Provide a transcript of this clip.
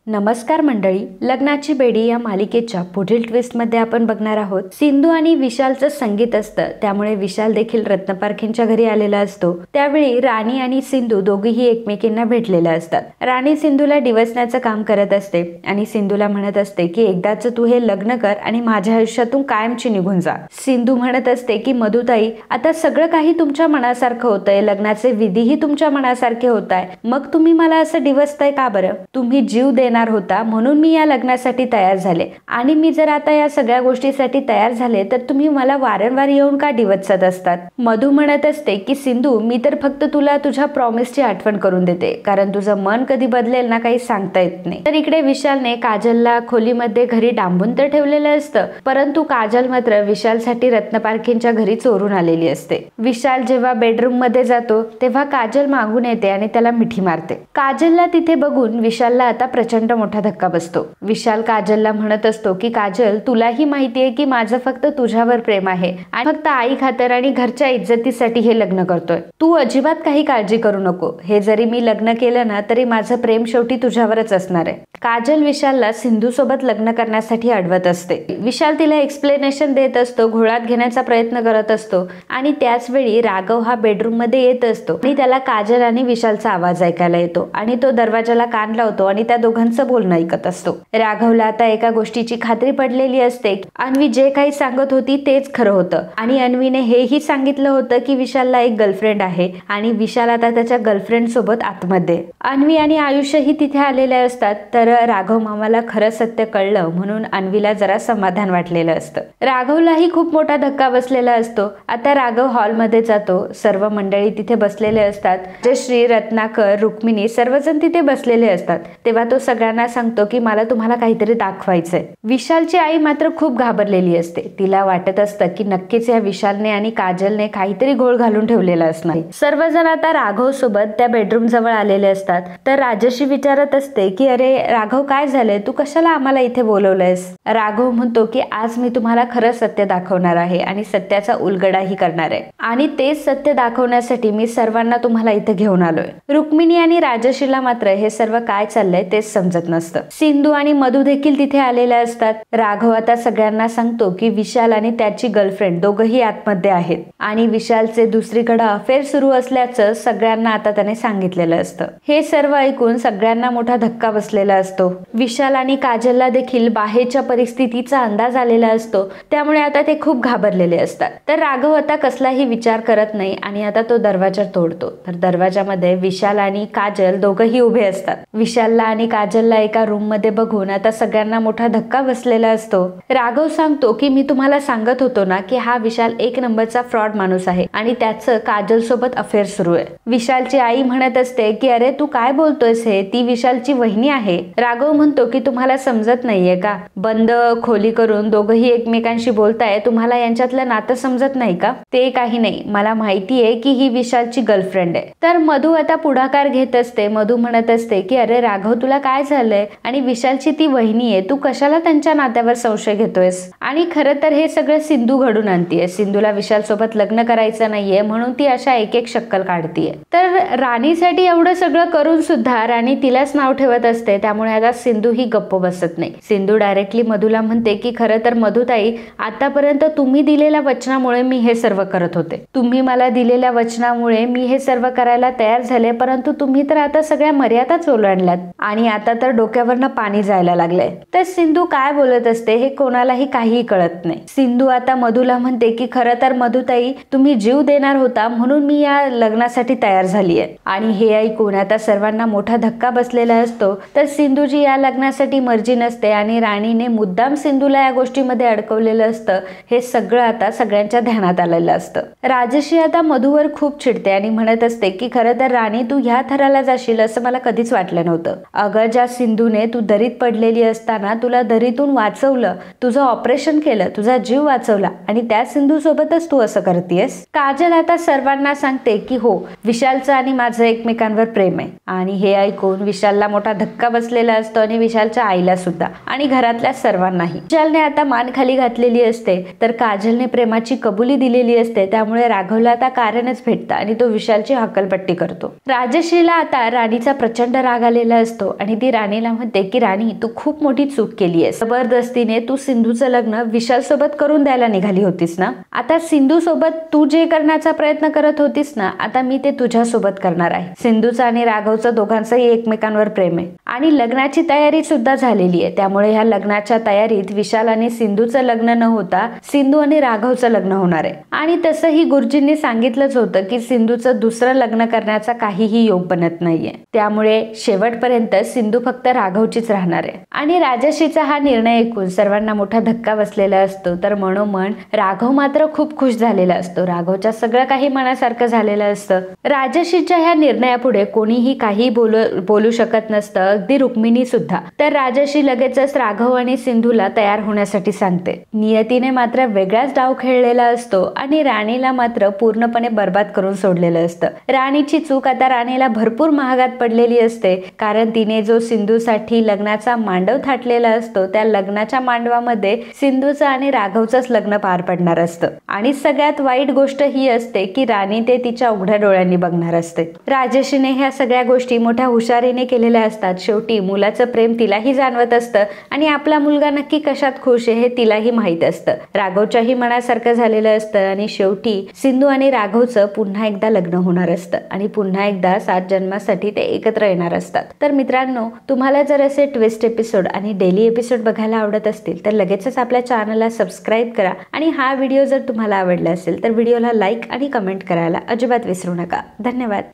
नमस्कार मंडळी, लग्नाची बेडी या मालिकेच्या पुढील ट्विस्टमध्ये आपण बघणार आहोत सिंधू आणि विशालचं संगीत असतं, त्यामुळे विशाल देखील रत्नपारखींच्या घरी आलेला असतो। त्यावेळी राणी आणि सिंधू दोघेही एकमेकींना भेटलेल्या असतात। राणी सिंधूला डिवचण्याचं काम करत असते आणि सिंधूला म्हणत असते की एकदाच तू हे लग्न कर आणि माझ्या आयुष्यातून कायमची निघून जा। सिंधू म्हणत असते की मधुताई, आता सगळं काही तुमच्या मनासारखं होतंय, लग्नाचे विधीही तुमच्या मनासारखे होत आहे, मग तुम्ही मला असं डिवचताय का बरं? तुम्ही जीव देणार होता म्हणून मी या लग्नासाठी तयार झाले आणि मी जर आता या सगळ्या गोष्टीसाठी तयार झाले तर तुम्ही मला वारंवार येऊन का डिवचत असतात? मधू म्हणत असते की सिंधू, मी तर फक्त तुला तुझ्या प्रॉमिसची आठवण करून देते, कारण तुझं मन कधी बदलेल ना काही सांगता येत नाही। तर इकडे विशालने काजलला खोलीमध्ये घरी डांबून तर ठेवलेलं असतं, परंतु काजल मात्र विशालसाठी रत्नपारखींच्या घरी चोरून आलेली असते। विशाल जेव्हा बेडरूम मध्ये जातो तेव्हा काजल मागून येते आणि त्याला मिठी मारते। काजलला तिथे बघून विशालला आता प्रचंड मोठा धक्का बसतो। विशाल काजलला म्हणत असतो की काजल, तुलाही माहितीये की माझं फक्त तुझ्यावर प्रेम आहे आणि फक्त आई खातर आणि घरच्या इज्जतीसाठी हे लग्न करतोय। तू अजिबात काही काळजी करू नको, हे जरी मी लग्न केलं ना तरी माझं प्रेम शेवटी तुझ्यावरच असणार आहे। काजल विशालला सिंधू सोबत लग्न करण्यासाठी अडवत असते। विशाल तिला एक्सप्लेनेशन देत असतो, घोळात घेण्याचा प्रयत्न करत असतो आणि त्याच वेळी राघव हा बेडरूम मध्ये येत असतो आणि त्याला काजल आणि विशालचा आवाज ऐकायला येतो आणि तो दरवाजाला कान लावतो आणि त्या दोघांचं बोलणं ऐकत असतो। राघवला आता एका गोष्टीची खात्री पडलेली असते, अन्वी जे काही सांगत होती तेच खरं होतं आणि अन्वीने हेही सांगितलं होतं की विशालला एक गर्लफ्रेंड आहे आणि विशाल आता त्याच्या गर्लफ्रेंड सोबत आतमध्ये। अन्वी आणि आयुष्यही तिथे आलेले असतात, तर राघव मामाला खरं सत्य कळलं म्हणून अन्वीला जरा समाधान वाटलेलं असतं। राघवलाही खूप मोठा धक्का बसलेला असतो। आता राघव हॉलमध्ये जातो, सर्व मंडळी तिथे बसलेले असतात, जे श्री रत्नाकर रुक्मिणी सर्वजण तिथे बसलेले असतात। तेव्हा तो सगळ्यांना सांगतो की मला तुम्हाला काहीतरी दाखवायचंय। विशालची आई मात्र खूप घाबरलेली असते, तिला वाटत असतं की नक्कीच या विशालने आणि काजलने काहीतरी घोळ घालून ठेवलेला असणार। सर्वजण आता राघव सोबत त्या बेडरूम जवळ आलेले असतात, तर राजश्री विचारत असते की अरे राघव, काय झालंय, तू कशाला आम्हाला इथे बोलवलंयस? राघव म्हणतो की आज मी तुम्हाला खरं सत्य दाखवणार आहे आणि सत्याचा उलगडाही करणार आहे आणि तेच सत्य दाखवण्यासाठी मी सर्वांना तुम्हाला इथे घेऊन आलोय। रुक्मिणी आणि राजश्रीला मात्र हे सर्व काय चाललंय तेच समजत नसतं। सिंधू आणि मधू देखील तिथे आलेल्या असतात। राघव आता सगळ्यांना सांगतो की विशाल आणि त्याची गर्लफ्रेंड दोघंही आतमध्ये आहेत आणि विशालचे दुसरीकडे अफेअर सुरू असल्याचं सगळ्यांना आता त्याने सांगितलेलं असतं। हे सर्व ऐकून सगळ्यांना मोठा धक्का बसलेला असतो। विशाल आणि काजलला देखील बाहेरच्या परिस्थितीचा अंदाज आलेला असतो, त्यामुळे आता ते खूप घाबरलेले असतात। तर राघव आता कसलाही विचार करत नाही आणि आता तो दरवाजा तोडतो, तर दरवाजामध्ये विशाल आणि काजल दोघंही उभे असतात। विशालला आणि काजलला एका रूम मध्ये बघून आता सगळ्यांना मोठा धक्का बसलेला असतो। राघव सांगतो की मी तुम्हाला सांगत होतो ना की हा विशाल एक नंबरचा फ्रॉड माणूस आहे आणि त्याचं काजल सोबत अफेअर सुरू आहे। विशालची आई म्हणत असते की अरे तू काय बोलतोयस, हे ती विशालची वहिनी आहे। राघव म्हणतो की तुम्हाला समजत नाहीये का, बंद खोली करून दोघंही एकमेकांशी बोलताय, तुम्हाला यांच्यातलं नातं समजत नाही का? ते काही नाही, मला माहितीये की ही विशालची गर्लफ्रेंड आहे। तर मधू आता पुढाकार घेत असते। मधू म्हणत असते की अरे राघव, तुला काय झालंय आणि विशालची ती वहिनी आहे, तू कशाला त्यांच्या नात्यावर संशय घेतोयस? आणि खरं तर हे सगळं सिंधू घडून आणतीये, सिंधूला विशाल सोबत लग्न करायचं नाहीये म्हणून ती अशा एक एक शक्कल काढतीये। तर राणीसाठी एवढं सगळं करून सुद्धा राणी तिलाच नाव ठेवत असते, त्यामुळे आता सिंधू ही गप्प बसत नाही। सिंधू डायरेक्टली मधूला म्हणते की खरं तर मधुताई, आतापर्यंत तुम्ही दिलेल्या वचनामुळे मी हे सर्व करत होते, तुम्ही मला दिलेल्या वचनामुळे मी हे सर्व करायला तयार झाले, परंतु तुम्ही तर आता सगळ्या मर्यादाच ओलांडल्यात आणि आता तर डोक्यावरनं पाणी जायला लागलंय। तर सिंधू काय बोलत असते हे कोणालाही काहीही कळत नाही। सिंधू आता मधूला म्हणते की खरं तर मधुताई, तुम्ही जीव देणार होता म्हणून मी या लग्नासाठी तयार झालीये आणि हे ऐकून आता सर्वांना मोठा धक्का बसलेला असतो। तर सिंधूची या लग्नासाठी मर्जी नसते आणि राणीने मुद्दाम सिंधूला या गोष्टीमध्ये अडकवलेलं असतं, हे सगळं आता सगळ्यांच्या ध्यानात आलेलं असतं। राजश्री आता मधूवर खूप चिडते आणि म्हणत असते की खरं तर राणी, तू ह्या थराला जाशील असं मला कधीच वाटलं नव्हतं। अगं, ज्या सिंधूने तू दरीत पडलेली असताना तुला दरीतून वाचवलं, तुझं ऑपरेशन केलं, तुझा जीव वाचवला आणि त्या सिंधू सोबतच तू असं करतेस? काजल आता सर्वांना सांगते की हो, विशालचं आणि माझं एकमेकांवर प्रेम आहे आणि हे ऐकून विशालला मोठा धक्का बसलेला असतो आणि विशालच्या आईला सुद्धा आणि घरातल्या सर्वांनाही। विशालने आता मान खाली घातलेली असते, तर काजलने प्रेमाची कबुली दिलेली असते, त्यामुळे राघवला आता कारणच भेटतं आणि तो विशालची हक्कलपट्टी करतो। राजश्रीला आता राणीचा प्रचंड राग आलेला असतो आणि ती राणीला म्हणते की राणी, तू खूप मोठी चूक केली आहेस. जबरदस्तीने तू सिंधूचं लग्न विशाल सोबत करून द्यायला निघाली होतीस ना. आता सिंधू सोबत तू जे करण्याचा प्रयत्न करत होतीस ना, आता मी ते तुझ्या सोबत करणार आहे. सिंधूचं आणि राघवचं दोघांचंही एकमेकांवर प्रेम आहे आणि लग्नाची तयारी सुद्धा झालेली आहे. त्यामुळे ह्या लग्नाच्या तयारीत विशाल आणि सिंधूचं लग्न न होता सिंधू आणि राघवचं लग्न होणार आहे. आणि तसंही गुरुजींनी सांगितलंच होतं की सिंधूचं दुसरं लग्न करण्याचा काहीही योग बनत नाहीये. त्यामुळे शेवटपर्यंत सिंधू फक्त राघवचीच राहणार आहे. आणि राजश्रीचा हा निर्णय ऐकून सर्वांना मोठा धक्का बसलेला असतो. तर मनोमन राघव मात्र खूप खुश झालेला असतो. राघवच्या सगळं काही मनासारखं झालेलं असतं. राजश्रीच्या ह्या निर्णयापुढे कोणीही काही बोलू शकत नसतं, अगदी रुक्मिणी सुद्धा. तर राजश्री लगेचच राघव आणि सिंधूला तयार होण्यासाठी सांगते. नियतीने मात्र वेगळाच डाव खेळलेला असतो आणि राणीला मात्र पूर्णपणे बर्बाद करून सोडलेलं असतं. राणीची चूक आता राणीला भरपूर महागात पडलेली असते, कारण तिने जो सिंधूसाठी लग्नाचा मांडव थाटलेला असतो, त्या लग्नाच्या मांडवामध्ये सिंधूचं आणि राघवचंच लग्न पार पडणार असतं. आणि सगळ्यात वाईट गोष्ट ही असते की राणी ते तिच्या उघड्या डोळ्यांनी बघणार असते. राजश्रीने ह्या सगळ्या गोष्टी मोठ्या हुशारीने केलेल्या असतात. शेवटी मुलाचं प्रेम तिलाही जाणवत असतं आणि आपला मुलगा नक्की कशात खुश आहे हे तिलाही माहित असतं. राघवच्याही मनासारखं झालेलं असतं आणि शेवटी सिंधू आणि राघवचं पुन्हा एकदा लग्न होणार असतं आणि पुन्हा एकदा 7 जन्मासाठी ते एकत्र येणार असतात. तर मित्रांनो, तुम्हाला जर असे ट्विस्ट एपिसोड आणि डेली एपिसोड बघायला आवडत असतील तर लगेचच आपल्या चॅनलला सबस्क्राईब करा आणि हा व्हिडिओ जर तुम्हाला आवडला असेल तर व्हिडिओला लाईक आणि कमेंट करायला अजिबात विसरू नका. धन्यवाद.